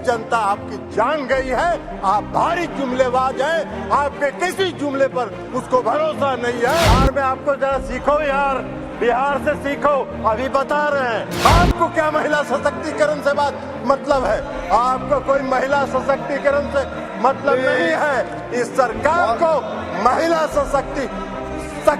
जनता आपकी जान गई है। आप भारी जुमलेबाज हैं, आपके किसी जुमले पर उसको भरोसा नहीं है। बिहार में आपको जरा सीखो यार, बिहार से सीखो। अभी बता रहे हैं आपको क्या महिला सशक्तिकरण से बात मतलब है। आपको कोई महिला सशक्तिकरण से मतलब नहीं है। इस सरकार को महिला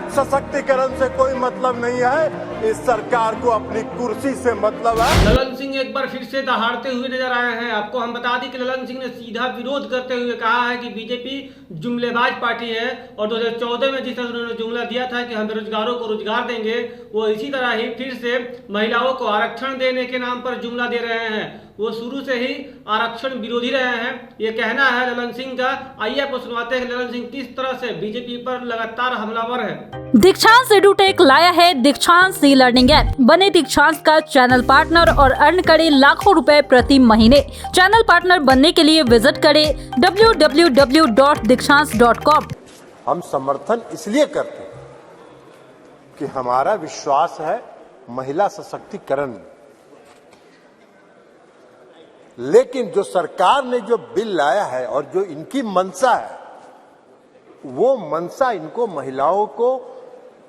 सशक्तिकरण से कोई मतलब नहीं है। इस सरकार को अपनी कुर्सी से मतलब है। ललन सिंह एक बार फिर से दहाड़ते हुए नजर आए हैं। आपको हम बता दें कि ललन सिंह ने सीधा विरोध करते हुए कहा है कि बीजेपी जुमलेबाज पार्टी है और 2014 में जिस तरह उन्होंने जुमला दिया था कि हम बेरोजगारों को रोजगार देंगे, वो इसी तरह ही फिर से महिलाओं को आरक्षण देने के नाम पर जुमला दे रहे हैं। वो शुरू से ही आरक्षण विरोधी रहे हैं, ये कहना है ललन सिंह का। आइए आपको सुनवाते हैं ललन सिंह किस तरह से बीजेपी पर लगातार हमलावर है। दीक्षांत एडुटेक लाया है दीक्षांत ई लर्निंग ऐप। बने दीक्षांत का चैनल पार्टनर और अर्न करें लाखों रुपए प्रति महीने। चैनल पार्टनर बनने के लिए विजिट करें www.dikshant.com। हम समर्थन इसलिए करते हैं कि हमारा विश्वास है महिला सशक्तिकरण में। लेकिन जो सरकार ने जो बिल लाया है और जो इनकी मंशा है, वो मंशा इनको महिलाओं को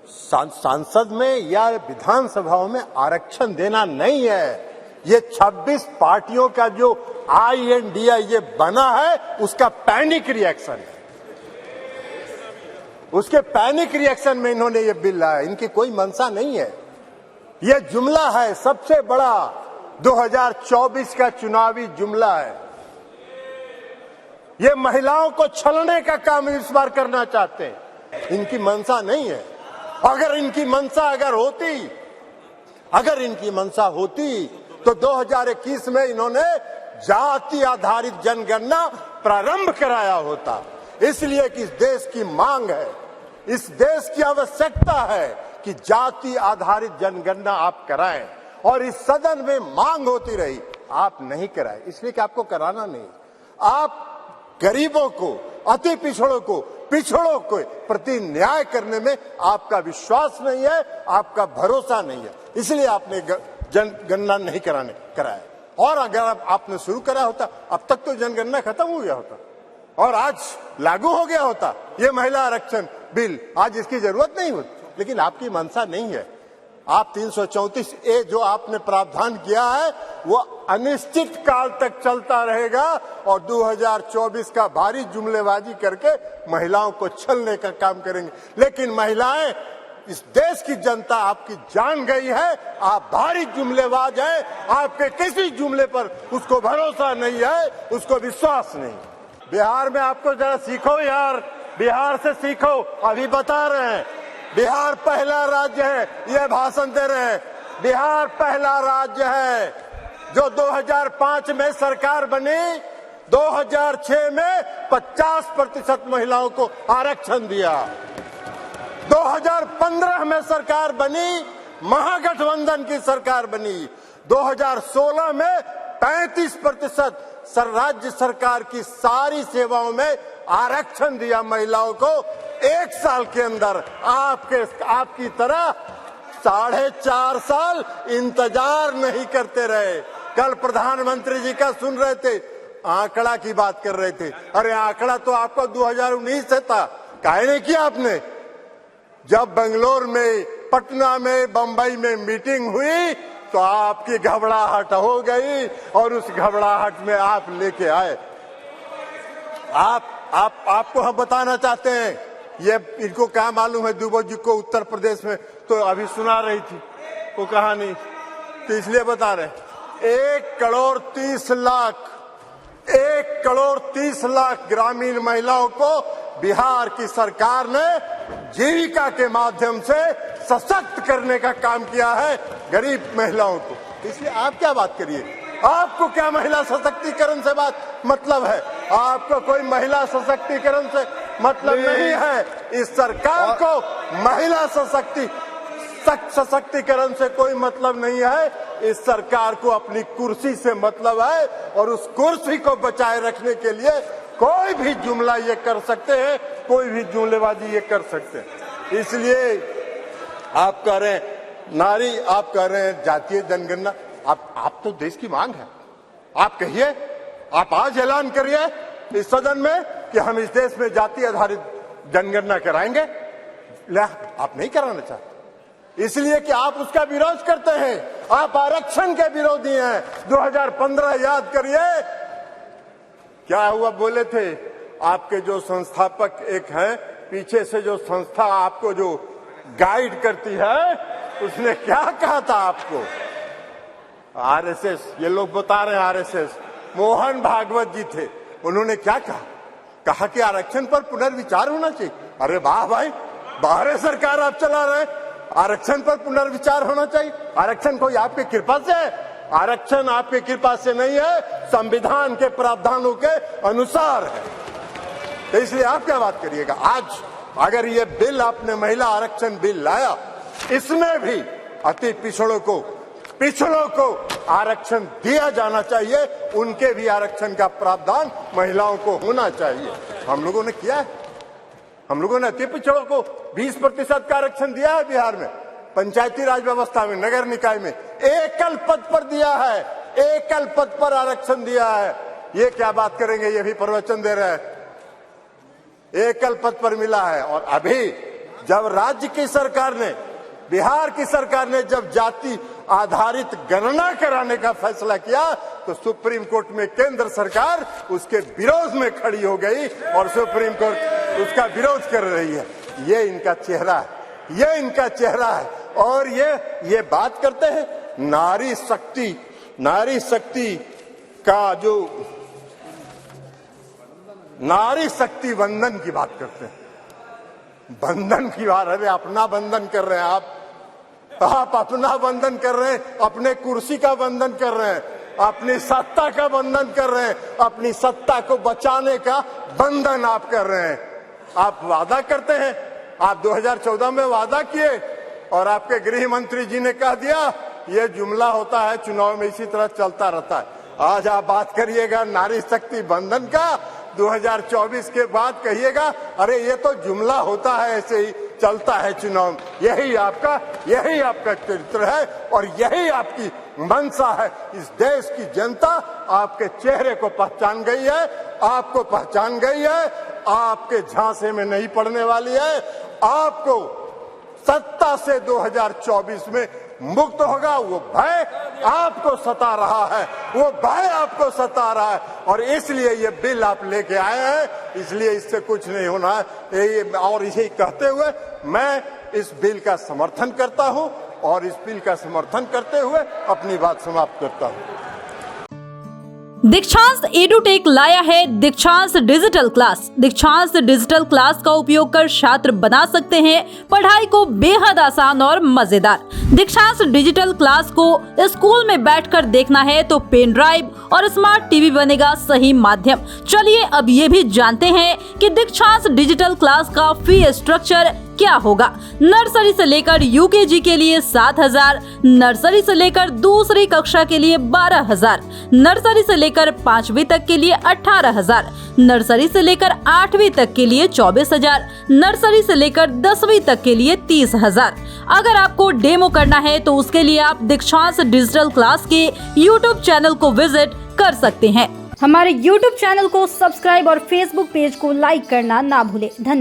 सांसद में या विधानसभाओं में आरक्षण देना नहीं है। ये 26 पार्टियों का जो INDA ये बना है, उसका पैनिक रिएक्शन है। उसके पैनिक रिएक्शन में इन्होंने ये बिल लाया। इनकी कोई मंशा नहीं है। ये जुमला है, सबसे बड़ा 2024 का चुनावी जुमला है। ये महिलाओं को छलने का काम इस बार करना चाहते हैं। इनकी मंशा नहीं है। अगर इनकी मंशा होती तो 2021 में इन्होंने जाति आधारित जनगणना प्रारंभ कराया होता। इसलिए कि इस देश की मांग है, इस देश की आवश्यकता है कि जाति आधारित जनगणना आप कराएं। और इस सदन में मांग होती रही, आप नहीं कराए, इसलिए कि आपको कराना नहीं। आप गरीबों को, अति पिछड़ों को प्रति न्याय करने में आपका विश्वास नहीं है, आपका भरोसा नहीं है। इसलिए आपने जनगणना नहीं कराया। और अगर आपने शुरू करा होता, अब तक तो जनगणना खत्म हो गया होता और आज लागू हो गया होता ये महिला आरक्षण बिल। आज इसकी जरूरत नहीं होती, लेकिन आपकी मंशा नहीं है। आप 334A जो आपने प्रावधान किया है, वो अनिश्चित काल तक चलता रहेगा और 2024 का भारी जुमलेबाजी करके महिलाओं को छलने का काम करेंगे। लेकिन महिलाएं, इस देश की जनता आपकी जान गई है। आप भारी जुमलेबाज हैं, आपके किसी जुमले पर उसको भरोसा नहीं है, उसको विश्वास नहीं। बिहार में आपको जरा सीखो यार, बिहार से सीखो। अभी बता रहे हैं बिहार पहला राज्य है, ये भाषण दे रहे हैं। बिहार पहला राज्य है जो 2005 में सरकार बनी, 2006 में 50% महिलाओं को आरक्षण दिया। 2015 में सरकार बनी, महागठबंधन की सरकार बनी। 2016 में 35% राज्य सरकार की सारी सेवाओं में आरक्षण दिया महिलाओं को। एक साल के अंदर आपकी तरह 4.5 साल इंतजार नहीं करते रहे। कल प्रधानमंत्री जी का सुन रहे थे, आंकड़ा की बात कर रहे थे। अरे आंकड़ा तो आपको 2019 से था, काहे नहीं किया आपने? जब बेंगलोर में, पटना में, बंबई में मीटिंग हुई तो आपकी घबराहट हो गई और उस घबराहट में आप लेके आए। आपको हम बताना चाहते हैं, ये इनको क्या मालूम है दुबे जी को उत्तर प्रदेश में तो अभी सुना रही थी वो कहानी, तो इसलिए बता रहे। 1,30,00,000 ग्रामीण महिलाओं को बिहार की सरकार ने जीविका के माध्यम से सशक्त करने का काम किया है, गरीब महिलाओं को। इसलिए आप क्या बात करिए, आपको क्या महिला सशक्तिकरण से बात मतलब है। आपको कोई महिला सशक्तिकरण से मतलब नहीं है। इस सरकार को महिला सशक्तिकरण से कोई मतलब नहीं है। इस सरकार को अपनी कुर्सी से मतलब है और उस कुर्सी को बचाए रखने के लिए कोई भी जुमला ये कर सकते हैं, कोई भी जुमलेबाजी ये कर सकते हैं। इसलिए आप कह रहे हैं नारी, आप कह रहे हैं जातीय जनगणना। आप तो देश की मांग है, आप कहिए आप आज ऐलान करिए इस सदन में कि हम इस देश में जाति आधारित जनगणना कराएंगे। आप नहीं कराना चाहते, इसलिए कि आप उसका विरोध करते हैं। आप आरक्षण के विरोधी हैं। 2015 याद करिए क्या हुआ, बोले थे आपके जो संस्थापक एक हैं, पीछे से जो संस्था आपको जो गाइड करती है, उसने क्या कहा था आपको? आरएसएस, ये लोग बता रहे हैं आरएसएस, मोहन भागवत जी थे, उन्होंने क्या कहा कि आरक्षण पर पुनर्विचार होना चाहिए। अरे वाह भाई, बाहर सरकार आप चला रहे, आरक्षण पर पुनर्विचार होना चाहिए। आरक्षण कोई आपकी कृपा से है? आरक्षण आपकी कृपा से नहीं है, संविधान के प्रावधानों के अनुसार है। तो इसलिए आप क्या बात करिएगा? आज अगर ये बिल आपने महिला आरक्षण बिल लाया, इसमें भी अति पिछड़ों को आरक्षण दिया जाना चाहिए, उनके भी आरक्षण का प्रावधान महिलाओं को होना चाहिए। हम लोगों ने किया है, हम लोगों ने अति पिछड़ों को 20% का आरक्षण दिया है बिहार में, पंचायती राज व्यवस्था में, नगर निकाय में एकल पद पर दिया है, एकल पद पर आरक्षण दिया है। ये क्या बात करेंगे, ये भी प्रवचन दे रहे हैं, एकल पद पर मिला है। और अभी जब राज्य की सरकार ने, बिहार की सरकार ने जब जाति आधारित गणना कराने का फैसला किया, तो सुप्रीम कोर्ट में केंद्र सरकार उसके विरोध में खड़ी हो गई और सुप्रीम कोर्ट उसका विरोध कर रही है। ये इनका चेहरा है, ये इनका चेहरा है। और ये बात करते हैं नारी शक्ति का जो नारी शक्ति वंदन की बात करते हैं, बंधन की बात। अरे अपना बंधन कर रहे हैं आप अपना बंधन कर रहे हैं, अपने कुर्सी का बंधन कर रहे हैं, अपनी सत्ता का बंधन कर रहे हैं, अपनी सत्ता को बचाने का बंधन आप कर रहे हैं। आप वादा करते हैं, आप 2014 में वादा किए और आपके गृह मंत्री जी ने कह दिया ये जुमला होता है, चुनाव में इसी तरह चलता रहता है। आज आप बात करिएगा नारी शक्ति बंधन का, 2024 के बाद कहिएगा अरे ये तो जुमला होता है, ऐसे ही चलता है चुनाव। यही आपका चरित्र है और यही आपकी मंशा है। इस देश की जनता आपके चेहरे को पहचान गई है, आपको पहचान गई है, आपके झांसे में नहीं पड़ने वाली है। आपको सत्ता से 2024 में मुक्त होगा। वो भय आपको सता रहा है, वो भय आपको सता रहा है और इसलिए ये बिल आप लेके आए हैं, इसलिए इससे कुछ नहीं होना है। और इसे कहते हुए मैं इस बिल का समर्थन करता हूं और इस बिल का समर्थन करते हुए अपनी बात समाप्त करता हूं। दीक्षांत एडुटेक लाया है दीक्षांत डिजिटल क्लास। दीक्षांत डिजिटल क्लास का उपयोग कर छात्र बना सकते हैं पढ़ाई को बेहद आसान और मजेदार। दीक्षांत डिजिटल क्लास को स्कूल में बैठकर देखना है तो पेन ड्राइव और स्मार्ट टीवी बनेगा सही माध्यम। चलिए अब ये भी जानते हैं कि दीक्षांत डिजिटल क्लास का फी स्ट्रक्चर क्या होगा। नर्सरी से लेकर यूकेजी के लिए 7,000, नर्सरी से लेकर दूसरी कक्षा के लिए 12,000, नर्सरी से लेकर 5वीं तक के लिए 18,000, नर्सरी से लेकर 8वीं तक के लिए 24,000, नर्सरी से लेकर 10वीं तक के लिए 30,000। अगर आपको डेमो करना है तो उसके लिए आप दीक्षांत डिजिटल क्लास के YouTube चैनल को विजिट कर सकते हैं। हमारे YouTube चैनल को सब्सक्राइब और Facebook पेज को लाइक करना ना भूलें। धन्यवाद।